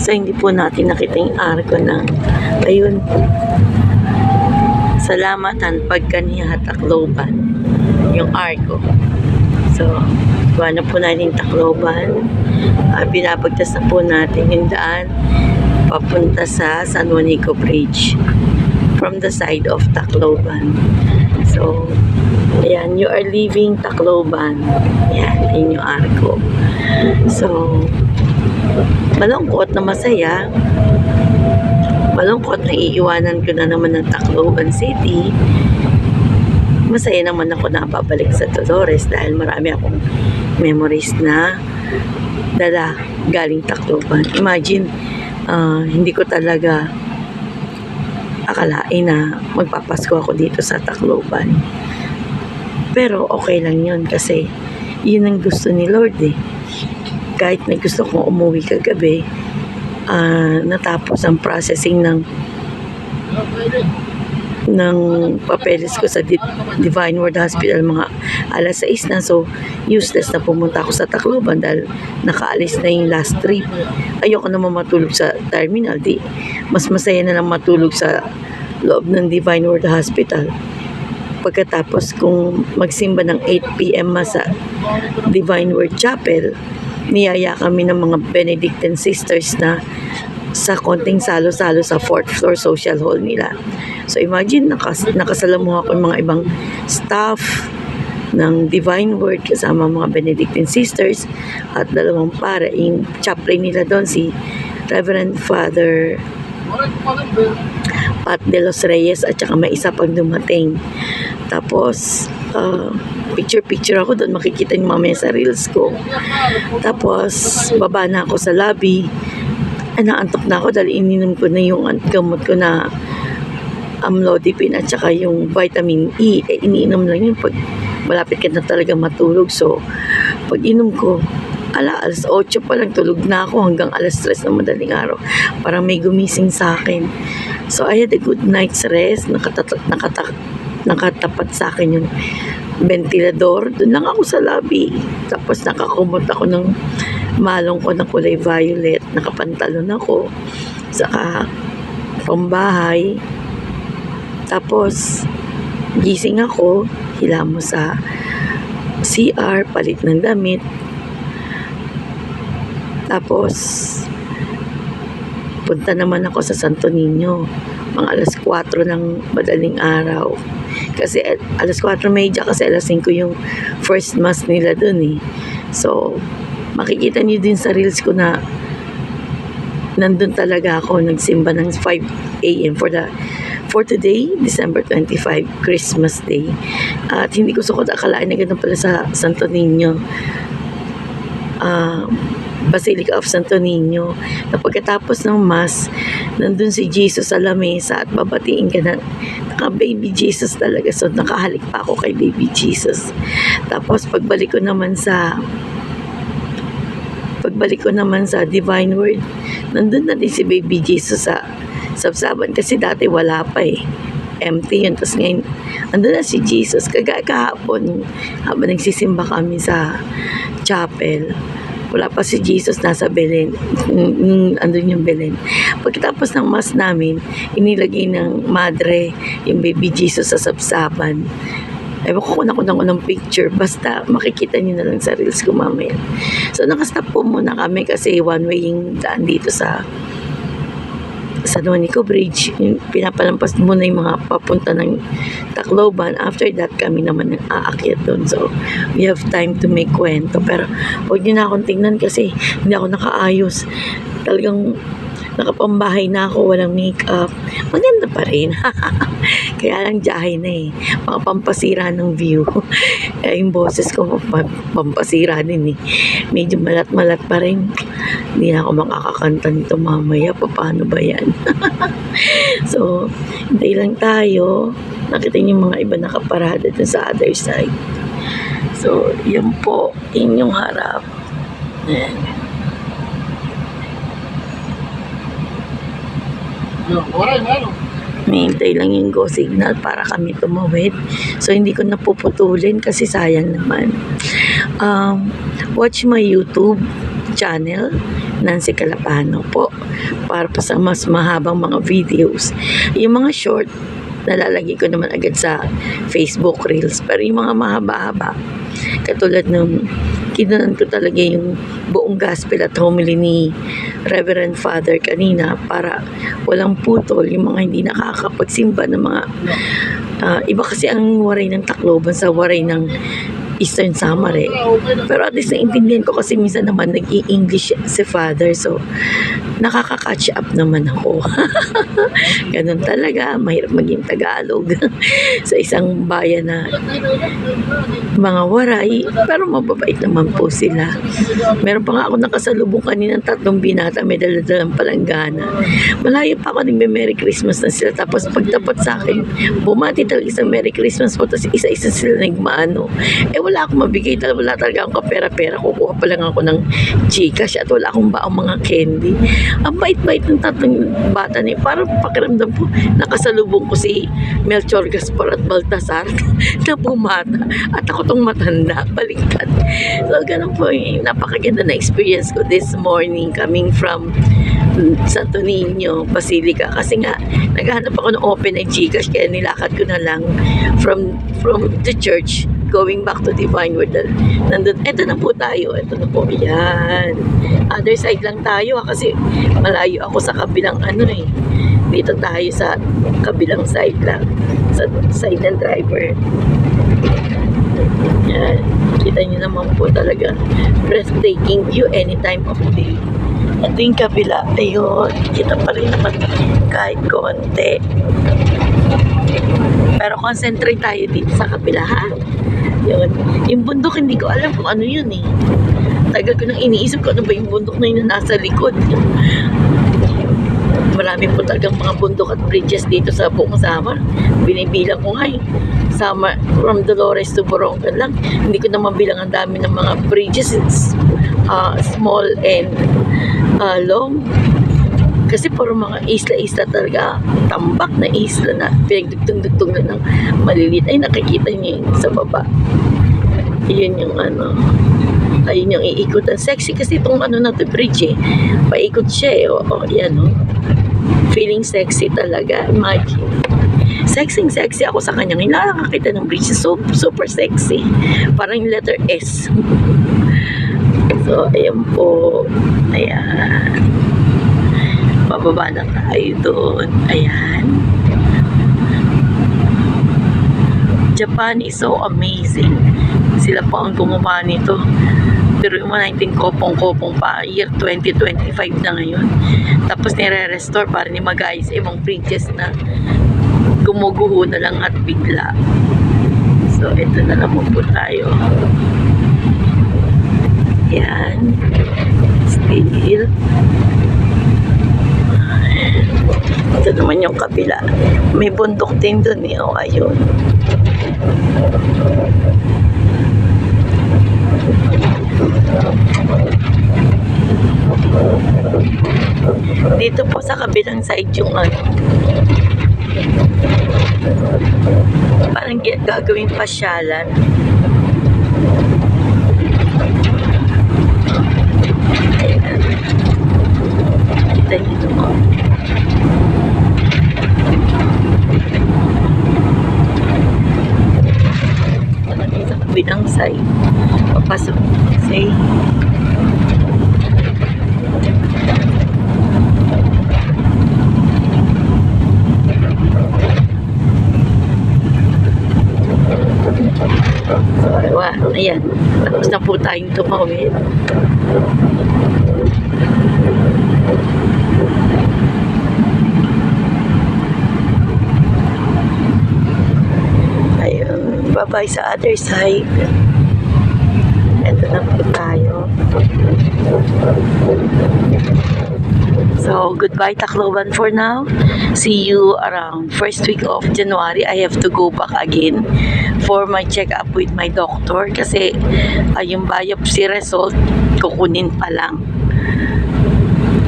So, hindi po natin nakita yung arko ng, ayun, Salamatan Pagkaniya Tacloban, yung arko. So, gawa na po natin yung Tacloban. Pinapagtas na po natin yung daan papunta sa San Juanico Bridge from the side of Tacloban. So, ayan, you are leaving Tacloban. Ayan, yun yung arko. So, malungkot na masaya. Malungkot na iiwanan ko na naman ng Tacloban City. Masaya naman ako na babalik sa Dolores dahil marami akong memories na dala galing Tacloban. Imagine, hindi ko talaga akalain na magpapasko ako dito sa Tacloban. Pero okay lang yun kasi yun ang gusto ni Lord eh. Kahit na gusto kong umuwi kagabi, natapos ang processing ng papeles ko sa Divine Word Hospital mga alas 6 na. So useless na pumunta ako sa Tacloban dahil nakaalis na yung last trip. Ayoko naman matulog sa terminal. Mas masaya na lang matulog sa loob ng Divine Word Hospital. Pagkatapos kung magsimba ng 8 p.m. sa Divine Word Chapel, niyaya kami ng mga Benedictine sisters na sa konting salo-salo sa 4th floor social hall nila. So imagine, nakasalamuha ko yung mga ibang staff ng Divine Word kasama mga Benedictine sisters at dalawang para yung chaplain nila doon, si Reverend Father Pat de los Reyes, at saka may isa pang dumating. Tapos picture ako doon, makikita niyo mamaya sa reels ko. Tapos baba na ako sa lobby. Naantok na ako dahil ininom ko na yung gamot ko na amlodipine at saka yung vitamin E. Iniinom lang yun pag malapit ka na talaga matulog. So pag inom ko, alas 8 pa lang tulog na ako hanggang alas 3 ng madaling araw. Parang may gumising sa akin. So I had a good night's rest. Nakatapat sa akin yung ventilador. Doon lang ako sa lobby. Tapos nakakumot ako ng malong ko na kulay violet. Nakapantalon ako. Saka pambahay. Tapos gising ako. Hilamo sa CR. Palit ng damit. Tapos punta naman ako sa Santo Niño. Mga alas 4 ng madaling araw. Kasi alas 4:30 kasi alas 5 yung first mass nila dun eh. So, makikita niyo din sa reels ko na nandun talaga ako nagsimba ng 5 a.m. for today, December 25, Christmas Day. At hindi ko sukot akalain na ganun pala sa Santo Niño. Basilica of Santo Niño, na pagkatapos ng mass, nandun si Jesus sa lamesa at babatiin ka na naka-baby Jesus talaga. So nakahalik pa ako kay baby Jesus. Tapos pagbalik ko naman sa Divine Word, nandun na din si baby Jesus sa sabsaban kasi dati wala pa eh. Empty yun. Tapos ngayon, andun na si Jesus. Kahapon, habang nagsisimba kami sa chapel, wala pa si Jesus, nasa Belen. Andun yung Belen. Pagkatapos ng mass namin, inilagay ng madre yung baby Jesus sa sabsaban. Ewan ko kung ako ng picture. Basta makikita niyo na lang sa reels ko mamaya. So nakastop po muna kami kasi one way yung daan dito sa San Juanico Bridge. Pinapalampas muna yung mga papunta ng Tacloban. After that, kami naman ang aakyat doon. So, we have time to make kwento. Pero, huwag niyo na akong tingnan kasi hindi ako nakaayos. Talagang nakapambahay na ako, walang makeup. Maganda pa rin. Kaya lang jahe na eh. Mga pampasira ng view. Yung boses ko, pampasira din eh. Medyo malat-malat pa rin. Hindi na ako makakakanta nito mamaya. Paano ba yan? So, hintay lang tayo. Nakita niyo mga iba nakaparada dun sa other side. So, yan po. Inyong harap. Ayan. Mahintay lang yung go signal para kami tumawid. So, hindi ko napuputulin kasi sayang naman. Watch my YouTube channel Nancy Calapano po, para po sa mas mahabang mga videos. Yung mga short, nalalagay ko naman agad sa Facebook Reels. Pero yung mga mahaba-haba, katulad nung kinunan ko talaga yung buong gospel at homily ni Reverend Father kanina para walang putol yung mga hindi nakakapagsimba ng mga iba kasi ang waray ng Tacloban sa waray ng Eastern Samar Pero at least naintindihan ko kasi minsan naman nag-i-English si Father. So, nakaka-catch up naman ako. Ganun talaga. Mahirap maging Tagalog sa isang bayan na mga waray. Pero mababait naman po sila. Meron pa nga ako nakasalubong kanina 3 binata. May daladalang palanggana. Malayo pa ako nagme-Merry Christmas na sila. Tapos pagtapat sa akin, bumati talaga isang Merry Christmas po. Tapos isa-isa sila nagmaano. Wala akong mabigay talaga, wala talaga akong kapera-pera, kukuha pa lang ako ng Gcash at wala akong baong mga candy. Ang bait-bait ng 3 bata niya, parang pakiramdam po, nakasalubong ko si Melchor Gaspar at Baltasar na pumata at ako tong matanda, baliktad. So ganun po, napakaganda na experience ko this morning coming from Santo Niño, Basilica. Kasi nga, naghahanap ako ng open na Gcash kaya nilakad ko na lang from the church going back to Divine Word. Nandun, eto na po tayo. Eto na po. Yan. Other side lang tayo kasi malayo ako sa kabilang dito tayo sa kabilang side lang. Sa side ng driver. Yan. Kita nyo naman po talaga. Breathtaking view any time of day. Ito yung kabila. Ayun. Kita pa rin naman kahit konti. Pero concentrate tayo dito sa kabila, ha? Yun. Yung bundok, hindi ko alam kung ano yun Tagal ko nang iniisip ko ano ba yung bundok na yun na nasa likod. Marami po talagang mga bundok at bridges dito sa buong Samar. Binibilang ko nga Samar, from Dolores to Borongan lang. Hindi ko na mabilang ang dami ng mga bridges. It's small and long. Kasi puro mga isla-isla talaga, tambak na isla na pinagdugtong-dugtong na ng maliliit. Ay, nakikita niyo sa baba. Yun yung ayun yung iikutan. Sexy kasi itong na to bridge Paikot siya yan Feeling sexy talaga. Imagine. Sexy ako sa kanya. Ngayon nakakakita ng bridge. Super sexy. Parang yung letter S. So, ayan po. Ayan. Bababa na tayo doon. Ayan. Japan is so amazing. Sila pa ang gumawa nito. Pero yung 19 kopong-kopong pa. Year 2025 na ngayon. Tapos nire-restore para ni magayos ibang bridges na gumuguho na lang at bigla. So, ito na naman po tayo. Ayan. Still. Ito naman yung kabila. May bundok din dun ayun. Dito po sa kabilang side yung parang gagawing pasyalan. Ayan. Kita nyo mo. Sa kabilang side. Papasok. Say. Ayan. Tapos na po tayong tumawid. Ayun. Bye-bye sa other side. Ito na po tayo. So, goodbye Tacloban for now. See you around first week of January. I have to go back again for my check-up with my doctor kasi yung biopsy result kukunin pa lang.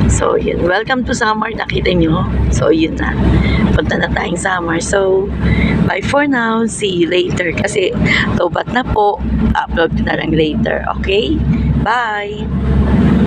So, yun. Welcome to Samar. Nakita nyo? So, yun na. Punta na tayong Samar. So, bye for now. See you later. Kasi, tobat na po. Upload na lang later. Okay? Bye!